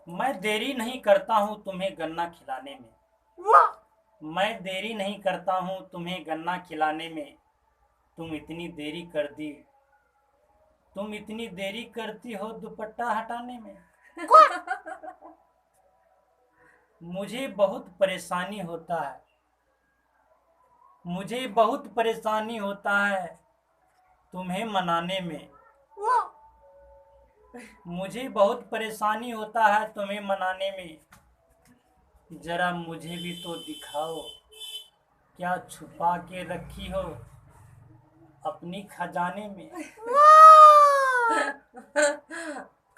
मैं देरी नहीं करता हूँ तुम्हें गन्ना खिलाने में। मैं देरी नहीं करता हूँ तुम्हें गन्ना खिलाने में। तुम इतनी देरी कर दी। तुम इतनी देरी करती हो दुपट्टा हटाने में। मुझे बहुत परेशानी होता है। मुझे बहुत परेशानी होता है तुम्हें मनाने में। मुझे बहुत परेशानी होता है तुम्हें मनाने में। जरा मुझे भी तो दिखाओ क्या छुपा के रखी हो अपनी खजाने में।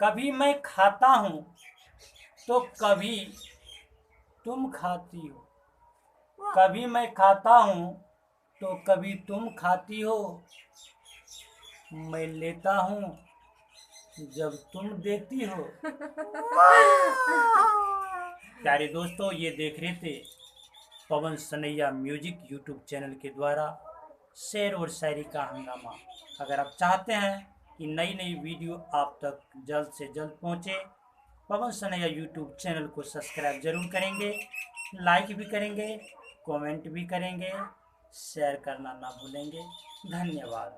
कभी मैं खाता हूँ तो कभी तुम खाती हो। कभी मैं खाता हूँ तो कभी तुम खाती हो। मैं लेता हूँ जब तुम देती हो। प्यारे दोस्तों, ये देख रहे थे पवन सनैया म्यूजिक यूट्यूब चैनल के द्वारा शेर और शायरी का हंगामा। अगर आप चाहते हैं कि नई नई वीडियो आप तक जल्द से जल्द पहुंचे, पवन सनैया यूट्यूब चैनल को सब्सक्राइब जरूर करेंगे, लाइक भी करेंगे, कमेंट भी करेंगे, शेयर करना ना भूलेंगे। धन्यवाद।